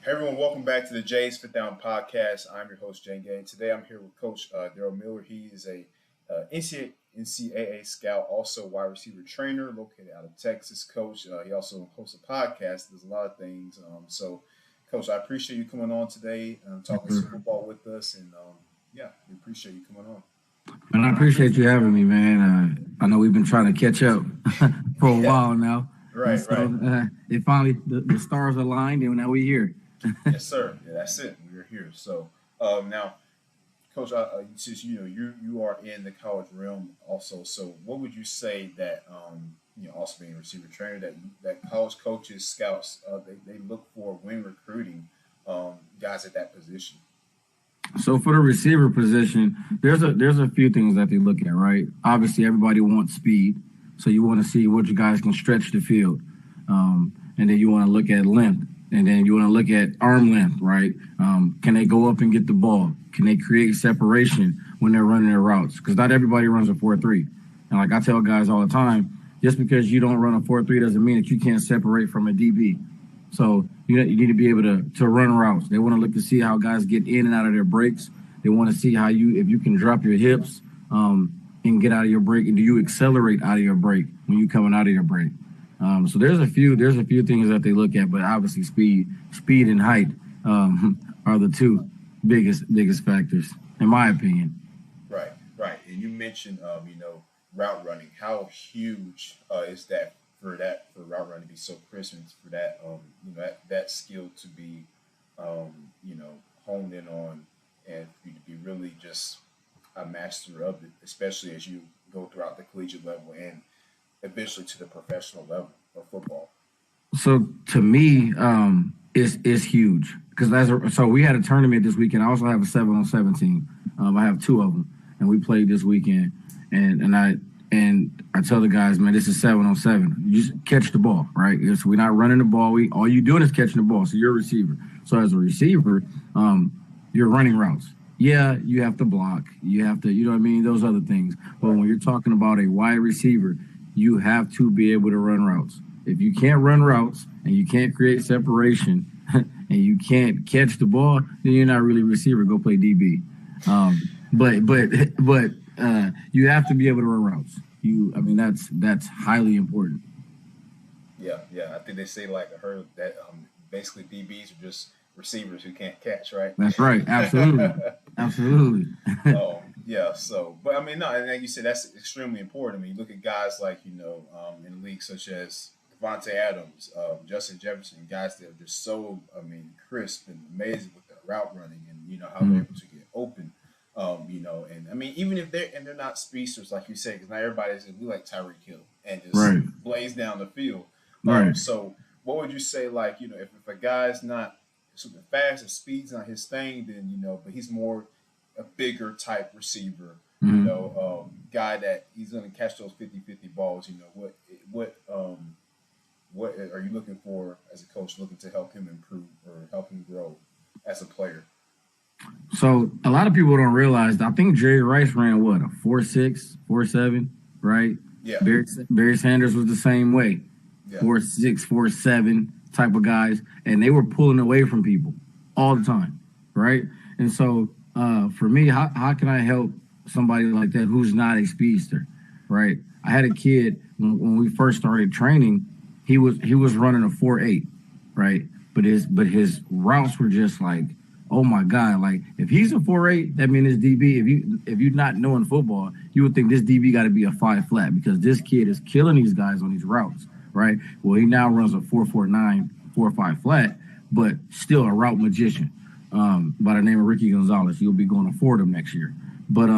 Hey everyone, welcome back to the Jay's Fit Down Podcast. I'm your host, Jay Gay. Today I'm here with Coach Deral Miller. He is a NCAA scout, also wide receiver trainer located out of Texas. Coach, he also hosts a podcast. There's a lot of things. Coach, I appreciate you coming on today, talking some football with us. We appreciate you coming on. And I appreciate you having me, man. I know we've been trying to catch up for a while now. Right. It finally, the stars aligned, and now we're here. Yes, sir. Yeah, that's it. We're here. Now, Coach, since you are in the college realm also, so what would you say that also being a receiver trainer that college coaches, scouts, they look for when recruiting guys at that position? So for the receiver position, there's a few things that they look at, right? Obviously, everybody wants speed, so you want to see what you guys can stretch the field, and then you want to look at length. And then you want to look at arm length, right? Can they go up and get the ball? Can they create separation when they're running their routes? Because not everybody runs a 4-3. And like I tell guys all the time, just because you don't run a 4-3 doesn't mean that you can't separate from a DB. So you need to be able to run routes. They want to look to see how guys get in and out of their breaks. They want to see if you can drop your hips and get out of your break. And do you accelerate out of your break when you're coming out of your break? So there's a few things that they look at, but obviously speed and height are the two biggest factors, in my opinion. Right. And you mentioned route running. How huge is that for route running to be so crisp and for that that skill to be honed in on and for you to be really just a master of it, especially as you go throughout the collegiate level and eventually to the professional level of football? So to me, it's huge because so we had a tournament this weekend. I also have a 7-on-7 team. I have two of them, and we played this weekend. And I tell the guys, man, this is 7-on-7. You just catch the ball, right? So we're not running the ball. All you doing is catching the ball. So you're a receiver. So as a receiver, you're running routes. Yeah, you have to block. You have to, those other things. But when you're talking about a wide receiver, you have to be able to run routes. If you can't run routes and you can't create separation and you can't catch the ball, then you're not really a receiver. Go play DB. But you have to be able to run routes. That's highly important. Yeah. I think they say I heard that basically DBs are just receivers who can't catch, right? That's right. Absolutely. Yeah. So, but and like you said, that's extremely important. You look at guys like in leagues such as Devontae Adams, Justin Jefferson, guys that are just so crisp and amazing with their route running and how they're able to get open. Even if they're not speedsters like you said, because not everybody's gonna be like Tyreek Hill and just blaze down the field. Right. So, what would you say? If a guy's not super fast and speed's not his thing, then but he's more a bigger type receiver, guy that he's going to catch those 50-50 balls. What are you looking for as a coach, looking to help him improve or help him grow as a player? So a lot of people don't realize. I think Jerry Rice ran what, a 4.6, 4.7, right? Yeah. Barry Sanders was the same way, 4.6, 4.7 type of guys, and they were pulling away from people all the time, right? And so for me, how can I help somebody like that who's not a speedster, right? I had a kid when we first started training. He was running a 4.8, right? But his routes were just like, oh my God! Like if he's a 4.8, that means this DB. If you're not knowing football, you would think this DB got to be a 5 flat because this kid is killing these guys on these routes, right? Well, he now runs a 4.49, 4.5 flat, but still a route magician. By the name of Ricky Gonzalez. He'll be going to Fordham next year. But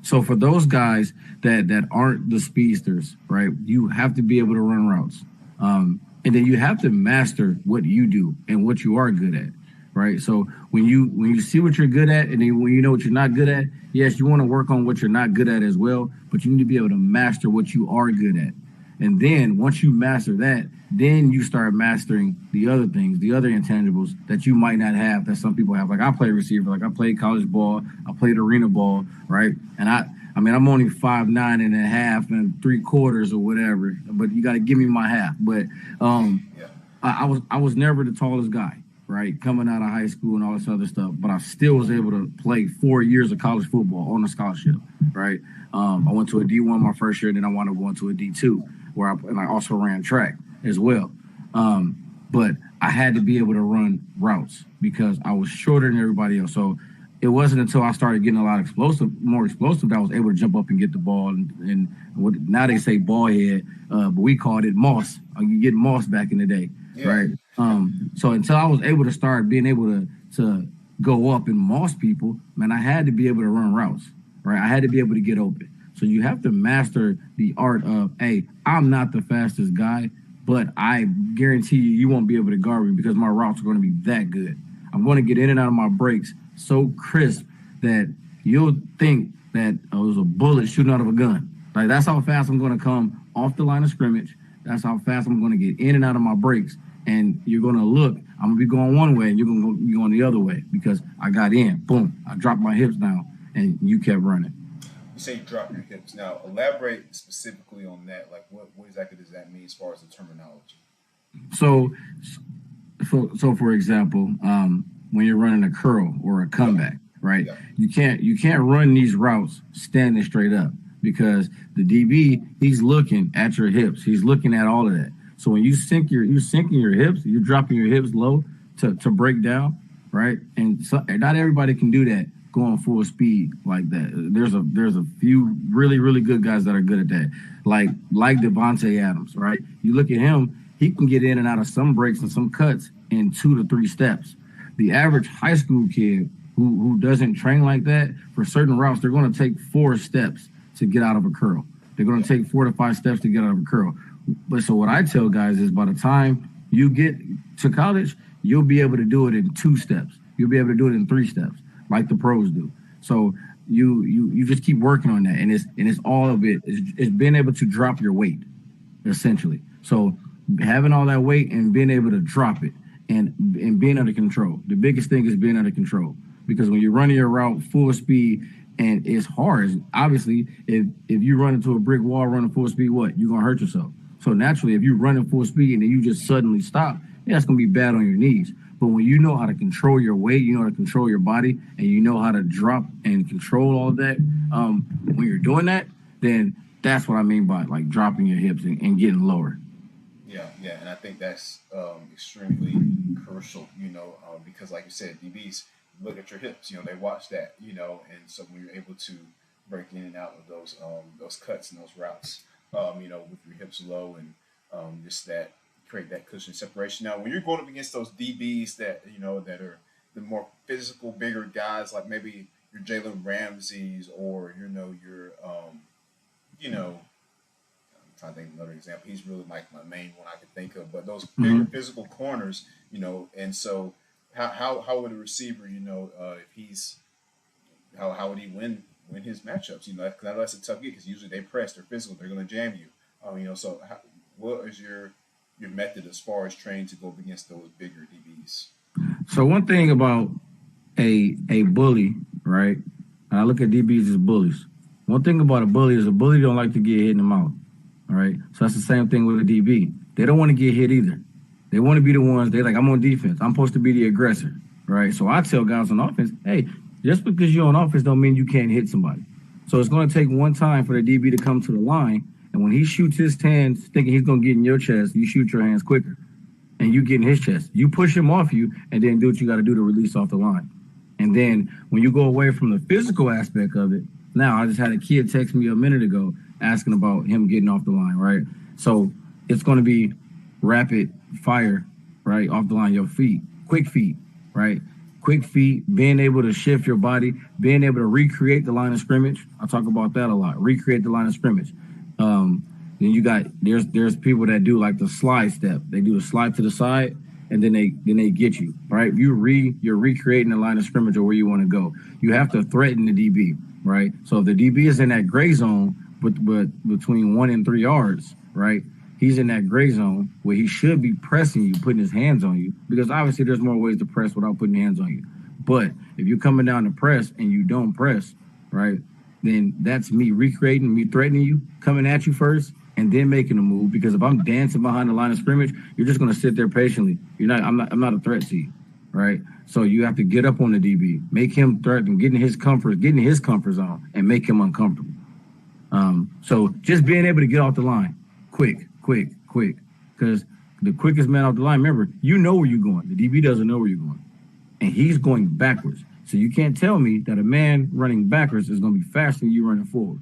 so for those guys that aren't the speedsters, right, you have to be able to run routes. And then you have to master what you do and what you are good at, right? So when you see what you're good at and then when you know what you're not good at, yes, you want to work on what you're not good at as well, but you need to be able to master what you are good at. And then once you master that, then you start mastering the other things, the other intangibles that you might not have that some people have. Like I play receiver, like I played college ball, I played arena ball, right? And I'm only 5'9" and a half and 3/4 or whatever, but you got to give me my half. But I was never the tallest guy, right, coming out of high school and all this other stuff, but I still was able to play 4 years of college football on a scholarship, right? I went to a D1 my first year, and then I wound up going to a D2, and I also ran track as well. But I had to be able to run routes because I was shorter than everybody else. So it wasn't until I started getting a lot more explosive, that I was able to jump up and get the ball. And what now they say ball head, but we called it moss. You get moss back in the day, right? So until I was able to start being able to go up and moss people, man, I had to be able to run routes, right? I had to be able to get open. So you have to master the art of, hey, I'm not the fastest guy, but I guarantee you won't be able to guard me because my routes are going to be that good. I'm going to get in and out of my breaks so crisp that you'll think that it was a bullet shooting out of a gun. Like, that's how fast I'm going to come off the line of scrimmage. That's how fast I'm going to get in and out of my breaks. And you're going to look, I'm going to be going one way, and you're going to be going the other way because I got in. Boom. I dropped my hips down, and you kept running. You say you drop your hips. Now, elaborate specifically on that. Like, what exactly does that mean as far as the terminology? So for example, when you're running a curl or a comeback, right? Yeah. You can't run these routes standing straight up because the DB, he's looking at your hips. He's looking at all of that. So when you're sinking your hips, you're dropping your hips low to break down, right? And so, not everybody can do that going full speed like that. There's a few really, really good guys that are good at that, like Devontae Adams, right? You look at him, he can get in and out of some breaks and some cuts in 2 to 3 steps. The average high school kid who doesn't train like that, for certain routes, they're going to take 4 steps to get out of a curl. They're going to take 4 to 5 steps to get out of a curl. But so what I tell guys is by the time you get to college, you'll be able to do it in 2 steps. You'll be able to do it in 3 steps, like the pros do. So you just keep working on that, and it's all of it. It's being able to drop your weight, essentially. So having all that weight and being able to drop it and being under control. The biggest thing is being under control, because when you're running your route full speed, and it's hard. Obviously, if you run into a brick wall running full speed, what? You're gonna hurt yourself. So naturally, if you're running full speed and then you just suddenly stop, yeah, it's gonna be bad on your knees. But when you know how to control your weight, you know how to control your body, and you know how to drop and control all of that, when you're doing that, then that's what I mean by like dropping your hips and getting lower. Yeah, and I think that's extremely crucial, because like you said, DBs look at your hips, they watch that, and so when you're able to break in and out of those cuts and those routes, with your hips low and just that create that cushion separation. Now, when you're going up against those DBs that that are the more physical, bigger guys, like maybe your Jalen Ramseys or your I'm trying to think of another example. He's really like my main one I could think of. But those bigger physical corners, and so how would a receiver, if he's how would he win his matchups? Because I know that's a tough gig because usually they press, they're physical, they're going to jam you. So what is your method as far as training to go up against those bigger DBs? So one thing about a bully, right? I look at DBs as bullies. One thing about a bully is a bully don't like to get hit in the mouth. All right. So that's the same thing with a DB. They don't want to get hit either. They want to be the ones, they're like, I'm on defense. I'm supposed to be the aggressor. Right. So I tell guys on offense, hey, just because you're on offense don't mean you can't hit somebody. So it's going to take one time for the DB to come to the line. And when he shoots his hands thinking he's going to get in your chest, you shoot your hands quicker. And you get in his chest. You push him off you and then do what you got to do to release off the line. And then when you go away from the physical aspect of it, now I just had a kid text me a minute ago asking about him getting off the line, right? So it's going to be rapid fire, right, off the line, your feet, quick feet, right? Quick feet, being able to shift your body, being able to recreate the line of scrimmage. I talk about that a lot, recreate the line of scrimmage. Then you got, there's people that do like the slide step. They do the slide to the side, and then they get you, right? You're recreating the line of scrimmage or where you want to go. You have to threaten the DB, right? So if the DB is in that gray zone, but between 1 and 3 yards, right? He's in that gray zone where he should be pressing you, putting his hands on you, because obviously there's more ways to press without putting hands on you. But if you're coming down to press and you don't press, right, then that's me recreating, me threatening you, coming at you first, and then making a move. Because if I'm dancing behind the line of scrimmage, you're just going to sit there patiently. I'm not a threat to you. right? So you have to get up on the DB, make him threaten, get in his comfort zone, and make him uncomfortable. So just being able to get off the line, quick, because the quickest man off the line, remember, you know where you're going. The DB doesn't know where you're going, and he's going backwards. So you can't tell me that a man running backwards is going to be faster than you running forward.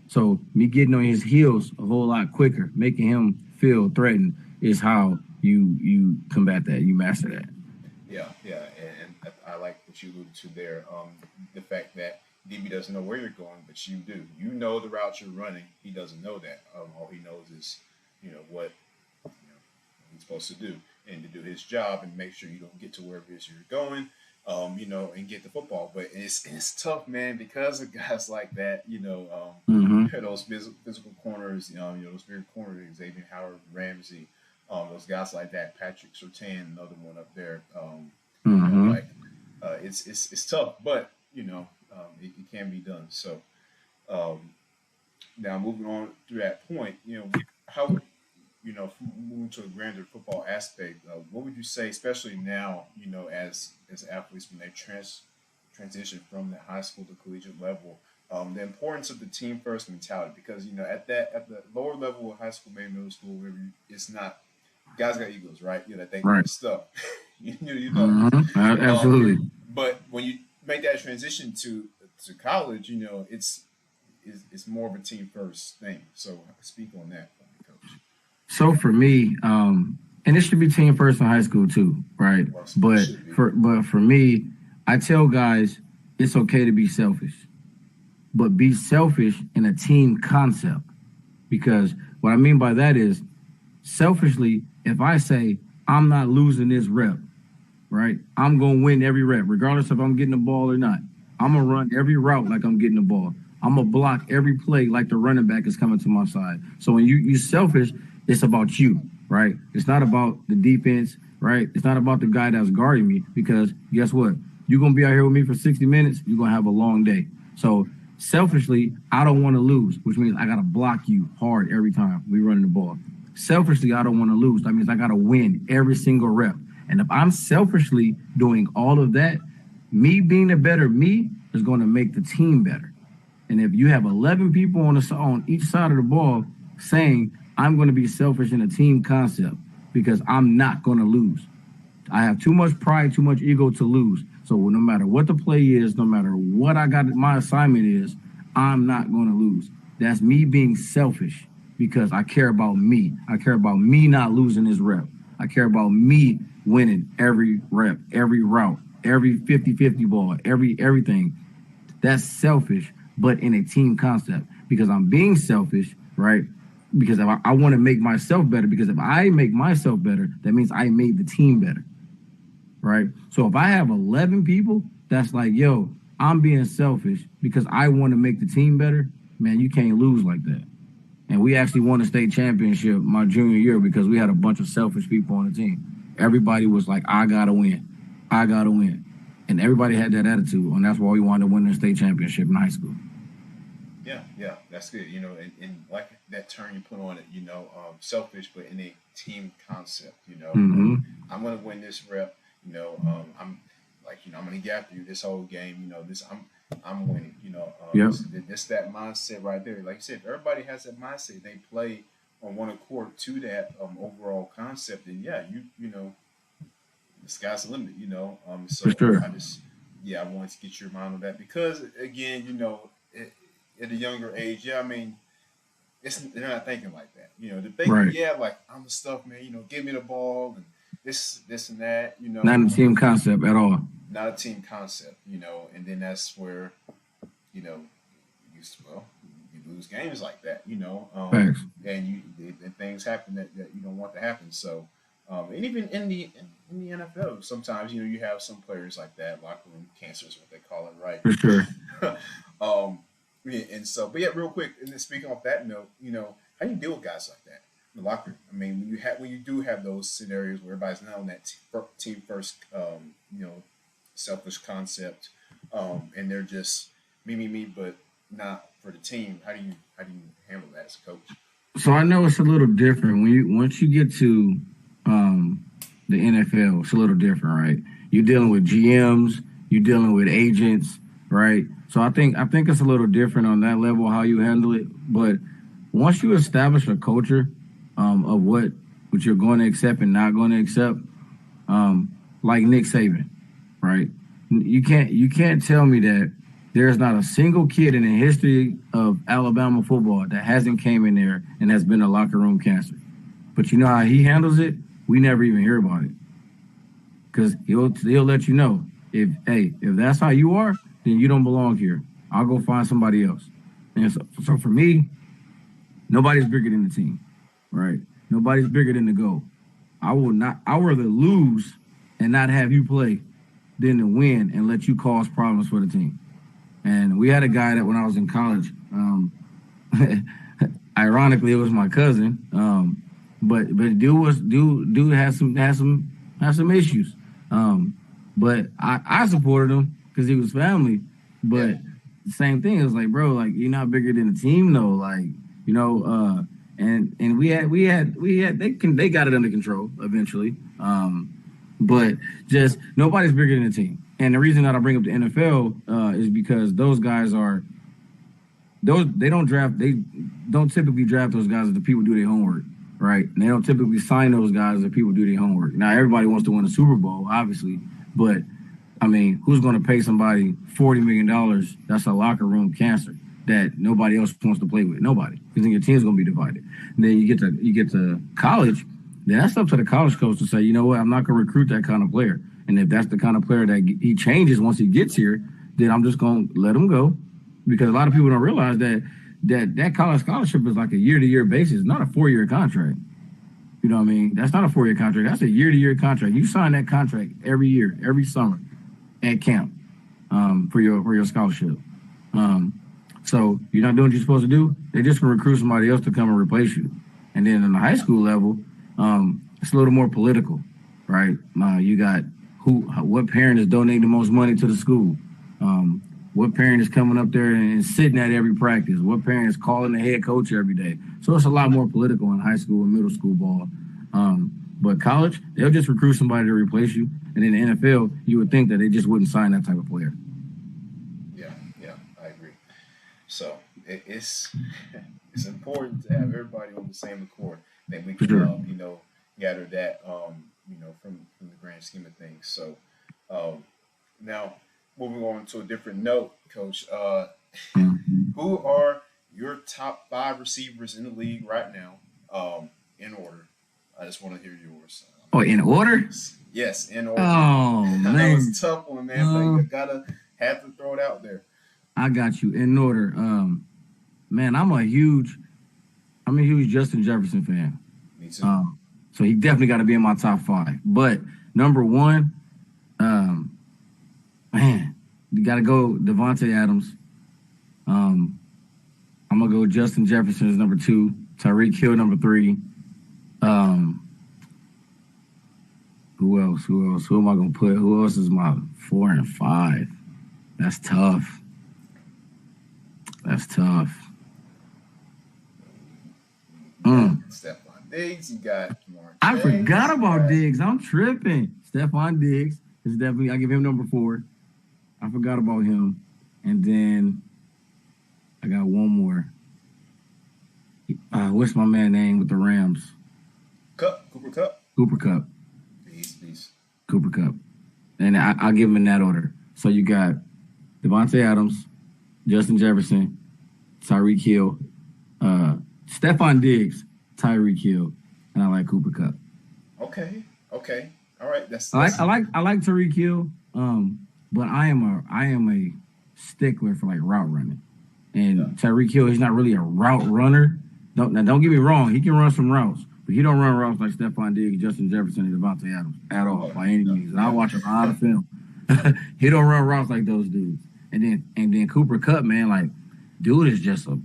So me getting on his heels a whole lot quicker, making him feel threatened, is how you combat that. You master that. Yeah, and I like what you alluded to there. The fact that DB doesn't know where you're going, but you do. You know the route you're running. He doesn't know that. All he knows is, what he's supposed to do, and to do his job and make sure you don't get to wherever it is you're going. And get the football. But it's tough, man, because of guys like that. Those physical corners. Those bigger corners, Xavier Howard, Ramsey. Those guys like that, Patrick Surtain, another one up there. It's tough, but it can be done. So now moving on through that point, how moving to a grander football aspect, what would you say, especially now, as athletes when they transition from the high school to collegiate level, the importance of the team first mentality? Because at the lower level of high school, maybe middle school, wherever, it's not. Guys got egos, right? That they right. Stuff. Absolutely. But when you make that transition to college, it's more of a team first thing. So speak on that, Coach. So for me, and it should be team first in high school too, right? But for me, I tell guys it's okay to be selfish, but be selfish in a team concept. Because what I mean by that is, selfishly, if I say I'm not losing this rep, right? I'm going to win every rep, regardless if I'm getting the ball or not. I'm going to run every route like I'm getting the ball. I'm going to block every play like the running back is coming to my side. So when you selfish, it's about you, right? It's not about the defense, right? It's not about the guy that's guarding me, because guess what? You're going to be out here with me for 60 minutes. You're going to have a long day. So selfishly, I don't want to lose, which means I got to block you hard every time we run the ball. Selfishly, I don't want to lose. That means I got to win every single rep. And if I'm selfishly doing all of that, me being a better me is going to make the team better. And if you have 11 people on each side of the ball saying, I'm going to be selfish in a team concept because I'm not going to lose. I have too much pride, too much ego to lose. So no matter what the play is, no matter what my assignment is, I'm not going to lose. That's me being selfish. Because I care about me. I care about me not losing this rep. I care about me winning every rep, every route, every 50-50 ball, everything. That's selfish, but in a team concept. Because I'm being selfish, right? Because I want to make myself better. Because if I make myself better, that means I made the team better, right? So if I have 11 people, that's like, yo, I'm being selfish because I want to make the team better. Man, you can't lose like that. And we actually won a state championship my junior year because we had a bunch of selfish people on the team. Everybody was like, I got to win. And everybody had that attitude. And that's why we wanted to win the state championship in high school. Yeah, that's good. And like that term you put on it, selfish, but in a team concept, I'm going to win this rep. I'm going to get after you this whole game. I'm winning, It's that mindset right there. Like you said, if everybody has that mindset, they play on one accord to that overall concept, then yeah, the sky's the limit, So for sure. I wanted to get your mind on that because again, at a younger age, they're not thinking like that. They're thinking, right. Like I'm the stuff, man. Give me the ball and this and that. Not a team concept at all. Not a team concept, and then that's where, you lose games like that, and things happen that you don't want to happen. So, and even in the NFL, sometimes you have some players like that, locker room cancer is what they call it, right? For sure. And so, but yeah, real quick, and then speaking off that note, how do you deal with guys like that in the locker room? I mean, when you do have those scenarios where everybody's not on that team first, selfish concept, and they're just me, but not for the team. How do you handle that as a coach? So I know it's a little different once you get to the NFL. It's a little different, right? you're dealing with GMs, you're dealing with agents, right? So I think it's a little different on that level how you handle it. But once you establish a culture of what you're going to accept and not going to accept, like Nick Saban, right? You can't tell me that there's not a single kid in the history of Alabama football that hasn't came in there and has been a locker room cancer. But you know how he handles it? We never even hear about it because he'll let you know if that's how you are, then you don't belong here. I'll go find somebody else. And so for me, nobody's bigger than the team, right? Nobody's bigger than the goal. I will not. I would rather lose and not have you play than to win and let you cause problems for the team. And we had a guy that when I was in college, ironically, it was my cousin. But dude had some issues. But I supported him because he was family. But the same thing, it was like, bro, like you're not bigger than the team though. Like, and they got it under control eventually. But just nobody's bigger than the team. And the reason that I bring up the NFL is because those guys they don't typically draft those guys as the people do their homework, right? And they don't typically sign those guys as the people do their homework. Now everybody wants to win a Super Bowl, obviously, but I mean, who's going to pay somebody $40 million? That's a locker room cancer that nobody else wants to play with. Nobody, because then your team's going to be divided. And then you get to college. Then that's up to the college coach to say, you know what, I'm not going to recruit that kind of player. And if that's the kind of player that he changes once he gets here, then I'm just going to let him go. Because a lot of people don't realize that college scholarship is like a year-to-year basis, not a 4-year contract. You know what I mean? That's not a 4-year contract. That's a year-to-year contract. You sign that contract every year, every summer at camp for your scholarship. So you're not doing what you're supposed to do. They're just going to recruit somebody else to come and replace you. And then on the high school level, it's a little more political, right? You got what parent is donating the most money to the school? What parent is coming up there and sitting at every practice? What parent is calling the head coach every day? So it's a lot more political in high school and middle school ball. But college, they'll just recruit somebody to replace you. And in the NFL, you would think that they just wouldn't sign that type of player. Yeah, I agree. So it's important to have everybody on the same accord that we can, gather that, from the grand scheme of things. So now moving on to a different note, Coach, who are your top 5 receivers in the league right now, in order? I just want to hear yours. Oh, in order? Yes, in order. Oh, man. That was a tough one, man, but you have to throw it out there. I got you. In order. Man, I'm a huge Justin Jefferson fan. Me too. So he definitely got to be in my top 5. But number 1, man, you got to go Devontae Adams. I'm going to go Justin Jefferson as number 2, Tyreek Hill number 3. Who else? Who am I going to put? Who else is my 4 and 5? That's tough. Stephon Diggs, you got Mark. I forgot about Diggs. I'm tripping. Stephon Diggs is definitely, I give him number 4. I forgot about him. And then I got one more. What's my man's name with the Rams? Cooper Kupp. Cooper Kupp. Peace. Cooper Kupp. And I'll give him in that order. So you got Devontae Adams, Justin Jefferson, Tyreek Hill, Stephon Diggs, Tyreek Hill, and I like Cooper Kupp. Okay. All right. I like Tyreek Hill, but I am a stickler for like route running. And Tyreek Hill, he's not really a route runner. Don't get me wrong, he can run some routes, but he don't run routes like Stephon Diggs, Justin Jefferson, and Devontae Adams at all by any means. And I watch a lot of film. He don't run routes like those dudes. And then Cooper Kupp, man, like dude is just a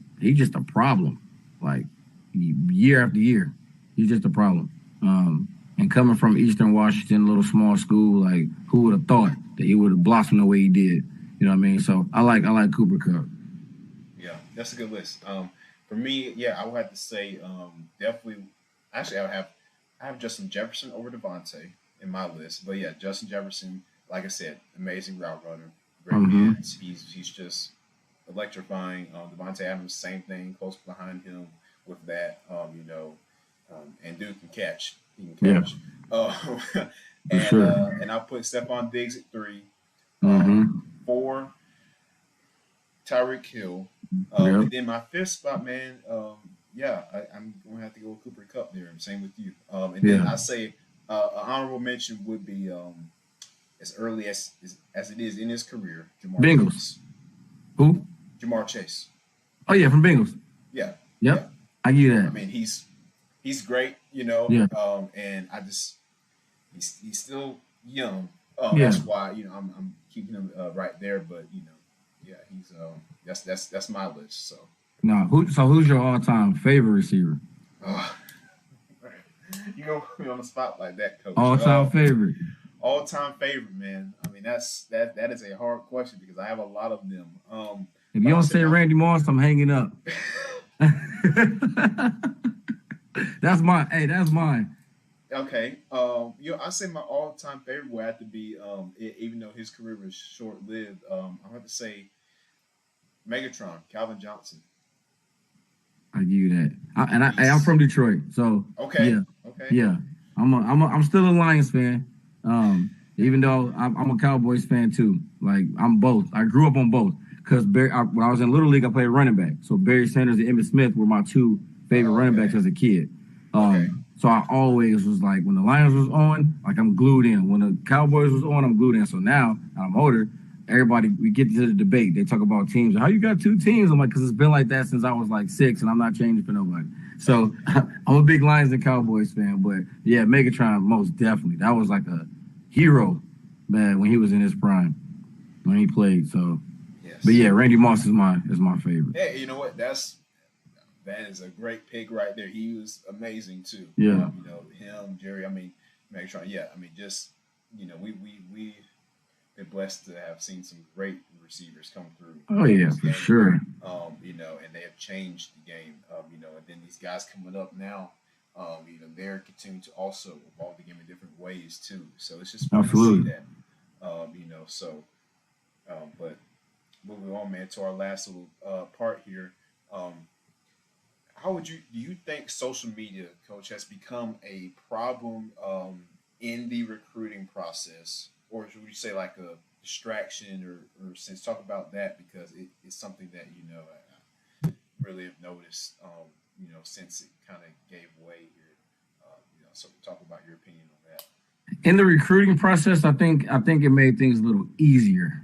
problem. Like year after year, he's just a problem. And coming from Eastern Washington, little small school, like who would have thought that he would have blossomed the way he did? You know what I mean? So I like Cooper Kupp. Yeah, that's a good list. For me, I would have to say definitely. Actually, I have Justin Jefferson over Devontae in my list, but Justin Jefferson, like I said, amazing route runner, great Mm-hmm. hands. He's just electrifying. Devontae Adams, same thing, close behind him with that. And dude can catch. He can Yeah, catch. for sure. And I'll put Stephon Diggs at 3. Mm-hmm. 4, Tyreek Hill. Yep. And then my fifth spot, man. I'm gonna have to go with Cooper Cup there. Same with you. And then Yeah. I say an honorable mention would be as early as it is in his career, Jamar Bengals. Chase. Who? Jamar Chase. Oh yeah, from Bengals. Yeah. Yep. Yeah. I give you I that. mean, he's great, Yeah. and I just he's still young. Yeah. That's why I'm keeping him right there. But yeah, he's that's my list. So No. Who's your all-time favorite receiver? uh, you gonna put me on the spot like that, Coach. All-time favorite. All-time favorite, man. I mean, that is a hard question because I have a lot of them. If you don't say Randy Moss, I'm hanging up. That's mine. Hey, that's mine. Okay. I say my all-time favorite would have to be, even though his career was short-lived, I have to say Megatron, Calvin Johnson. I give you that. I'm from Detroit, so Okay. yeah, Okay. yeah. I'm still a Lions fan. Even though I'm a Cowboys fan too. Like I'm both. I grew up on both because when I was in Little League, I played running back. So Barry Sanders and Emmitt Smith were my two favorite running backs as a kid. Okay. So I always was like, when the Lions was on, like I'm glued in. When the Cowboys was on, I'm glued in. So now I'm older. We get to the debate. They talk about teams. How you got two teams? I'm like, because it's been like that since I was like 6, and I'm not changing for nobody. So I'm a big Lions and Cowboys fan. But yeah, Megatron, most definitely. That was like a hero, man, when he was in his prime, when he played. So, yes. But yeah, Randy Moss is my favorite. Hey, you know what? That is a great pick right there. He was amazing too. Yeah. Him, Jerry. I mean, Megatron. Yeah. I mean, just we've been blessed to have seen some great receivers come through. Oh yeah, for sure. And they have changed the game. And then these guys coming up now, they're continuing to also evolve the game in different ways too. So it's just fun to see that. But moving on, man, to our last little part here. Do you think social media, Coach, has become a problem in the recruiting process, or should we say like a distraction, or since talk about that because it's something that I really have noticed, since it kind of gave way here. So talk about your opinion on that. In the recruiting process, I think it made things a little easier.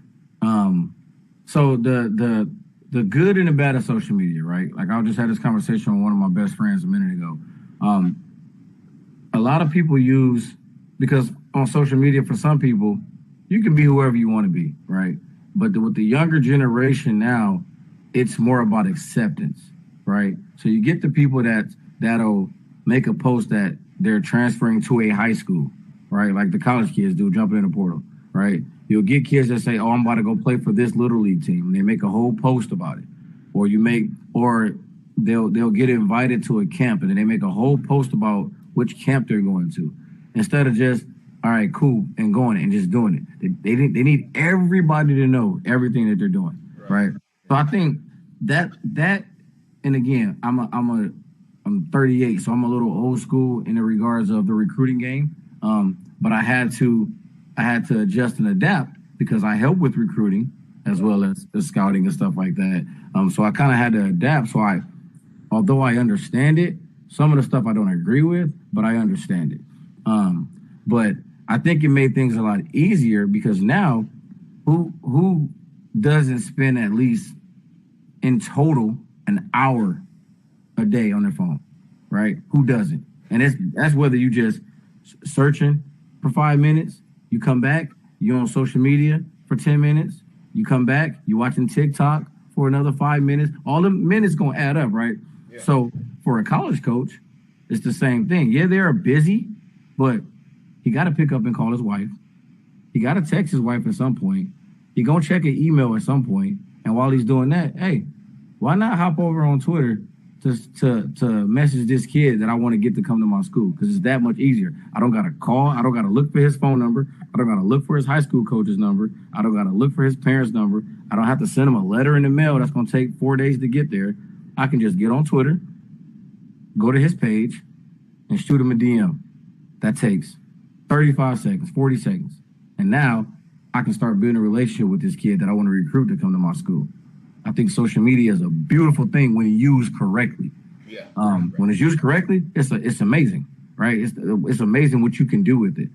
So the good and the bad of social media, right? Like I just had this conversation with one of my best friends a minute ago. A lot of people because on social media, for some people, you can be whoever you want to be, right? But with the younger generation now, it's more about acceptance, right? So you get the people that'll make a post that they're transferring to a high school, right? Like the college kids do, jumping in the portal, right? You'll get kids that say, "Oh, I'm about to go play for this little league team," and they make a whole post about it. Or they'll get invited to a camp and then they make a whole post about which camp they're going to, instead of just, all right, cool, and going and just doing it. They need everybody to know everything that they're doing, right? So I think that, and again, I'm 38, so I'm a little old school in the regards of the recruiting game. But I had to adjust and adapt because I help with recruiting as well as the scouting and stuff like that. So I kind of had to adapt. So although I understand it, some of the stuff I don't agree with, but I understand it. But I think it made things a lot easier because now who doesn't spend at least in total an hour a day on their phone, right? Who doesn't? And that's whether you just searching for 5 minutes, you come back, you're on social media for 10 minutes, you come back, you watching TikTok for another 5 minutes. All the minutes gonna add up, right? Yeah. So for a college coach, it's the same thing. Yeah, they're busy, but he got to pick up and call his wife. He got to text his wife at some point. He gonna check an email at some point. And while he's doing that, hey, why not hop over on Twitter to message this kid that I want to get to come to my school because it's that much easier. I don't got to call. I don't got to look for his phone number. I don't got to look for his high school coach's number. I don't got to look for his parents' number. I don't have to send him a letter in the mail that's going to take 4 days to get there. I can just get on Twitter, go to his page, and shoot him a DM. That takes 35 seconds, 40 seconds. And now I can start building a relationship with this kid that I want to recruit to come to my school. I think social media is a beautiful thing when used correctly. Yeah. When it's used correctly, it's amazing, right? It's amazing what you can do with it.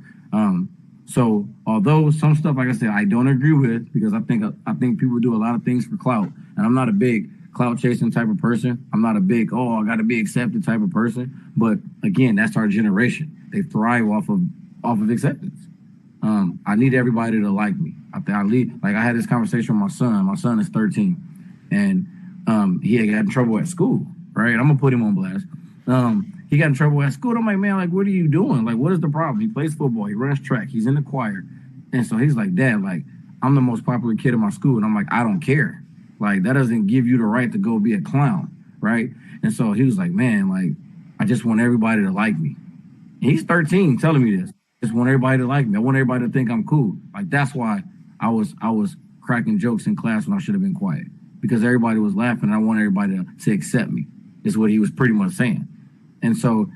So although some stuff, like I said, I don't agree with because I think people do a lot of things for clout, and I'm not a big clout chasing type of person. I'm not a big I got to be accepted type of person. But again, that's our generation. They thrive off of acceptance. I need everybody to like me. I had this conversation with my son. My son is 13. And he had got in trouble at school, right? I'm gonna put him on blast. He got in trouble at school. I'm like, man, like, what are you doing? Like, what is the problem? He plays football. He runs track. He's in the choir. And so he's like, Dad, like, I'm the most popular kid in my school. And I'm like, I don't care. Like, that doesn't give you the right to go be a clown, right? And so he was like, man, like, I just want everybody to like me. And he's 13 telling me this. Just want everybody to like me. I want everybody to think I'm cool. Like, that's why I was cracking jokes in class when I should have been quiet. Because everybody was laughing, and I want everybody to accept me, is what he was pretty much saying. And so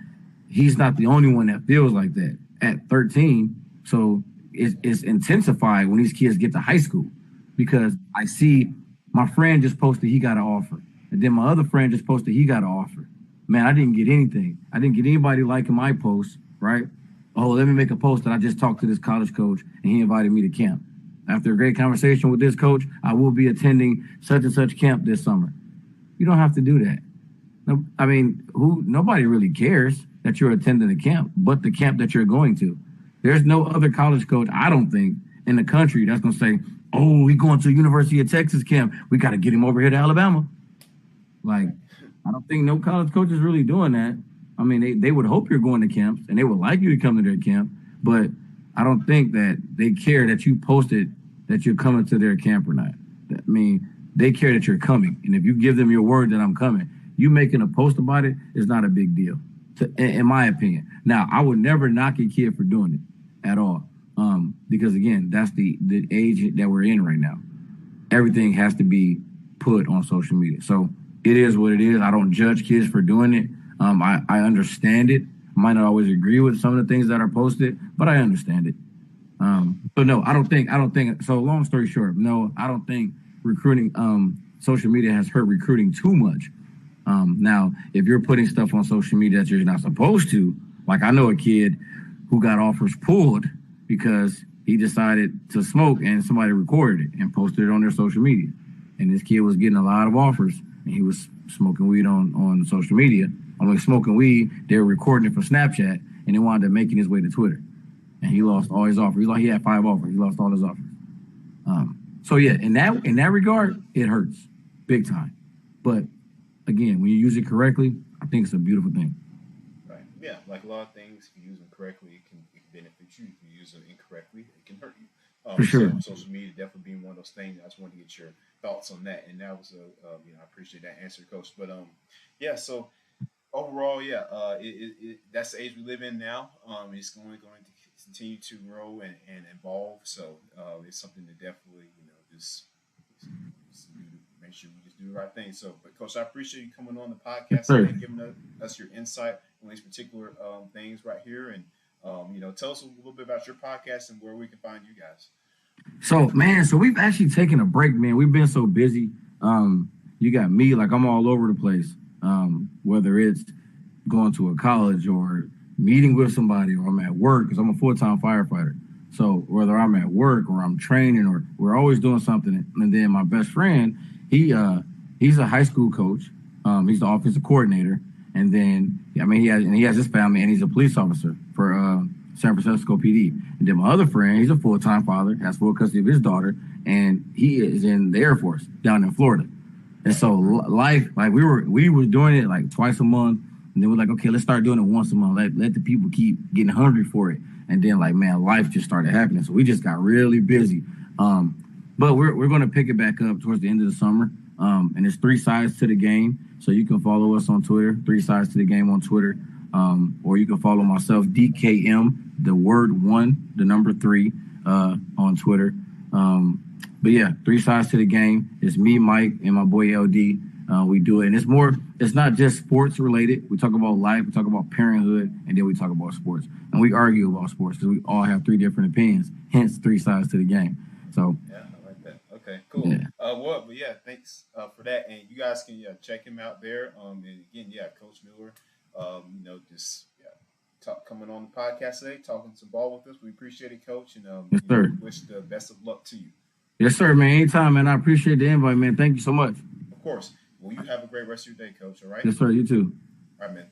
he's not the only one that feels like that at 13. So it's intensified when these kids get to high school because I see my friend just posted he got an offer. And then my other friend just posted he got an offer. Man, I didn't get anything. I didn't get anybody liking my post, right? Oh, let me make a post that I just talked to this college coach, and he invited me to camp. After a great conversation with this coach, I will be attending such and such camp this summer. You don't have to do that. No, I mean, nobody really cares that you're attending the camp, but the camp that you're going to. There's no other college coach, I don't think, in the country that's going to say, oh, he's going to University of Texas camp. We got to get him over here to Alabama. Like, I don't think no college coach is really doing that. I mean, they would hope you're going to camps, and they would like you to come to their camp, but I don't think that they care that you posted that you're coming to their camp or not. I mean, they care that you're coming. And if you give them your word that I'm coming, you making a post about it is not a big deal, in my opinion. Now, I would never knock a kid for doing it at all. Because, again, that's the age that we're in right now. Everything has to be put on social media. So it is what it is. I don't judge kids for doing it. I understand it. I might not always agree with some of the things that are posted, but I understand it. So no, I don't think, so long story short, no, I don't think recruiting, social media has hurt recruiting too much. Now, if you're putting stuff on social media that you're not supposed to, like I know a kid who got offers pulled because he decided to smoke and somebody recorded it and posted it on their social media. And this kid was getting a lot of offers and he was smoking weed on social media. I mean, smoking weed, they were recording it for Snapchat and they wound up making his way to Twitter. And he lost all his offers. He had 5 offers. He lost all his offers. So yeah, in that regard, it hurts big time. But again, when you use it correctly, I think it's a beautiful thing. Right. Yeah. Like a lot of things, if you use them correctly, it can benefit you. If you use them incorrectly, it can hurt you. For sure. So social media definitely being one of those things. I just wanted to get your thoughts on that. And that was I appreciate that answer, Coach. But yeah. So overall, yeah, that's the age we live in now. It's going to continue to grow and evolve. So it's something to definitely, just make sure we just do the right thing. So, but Coach, I appreciate you coming on the podcast and giving us your insight on these particular things right here. And, tell us a little bit about your podcast and where we can find you guys. So we've actually taken a break, man. We've been so busy. You got me, like I'm all over the place. Whether it's going to a college or meeting with somebody or I'm at work because I'm a full-time firefighter. So whether I'm at work or I'm training or we're always doing something. And then my best friend, he's a high school coach. He's the offensive coordinator. And then, he has his family and he's a police officer for San Francisco PD. And then my other friend, he's a full-time father, has full custody of his daughter, and he is in the Air Force down in Florida. And so life, like we were doing it like twice a month. And then we're like, okay, let's start doing it once a month. Let the people keep getting hungry for it. And then life just started happening. So we just got really busy. But we're going to pick it back up towards the end of the summer. And it's 3 Sides to the Game. So you can follow us on Twitter, 3 Sides to the Game on Twitter. Or you can follow myself, DKM, the word 1, the number 3, on Twitter. But yeah, 3 Sides to the Game. It's me, Mike, and my boy LD. We do it. And it's not just sports related. We talk about life, we talk about parenthood, and then we talk about sports. And we argue about sports because we all have 3 different opinions, hence 3 Sides to the Game. So yeah, I like that. Okay, cool. Yeah. But yeah, thanks for that. And you guys can check him out there. And again, Coach Miller, just coming on the podcast today, talking some ball with us. We appreciate it, Coach, and Yes, sir. Wish the best of luck to you. Yes, sir, man. Anytime, man. I appreciate the invite, man. Thank you so much. Of course. Well, you have a great rest of your day, Coach. All right. Yes, sir. You too. All right, man.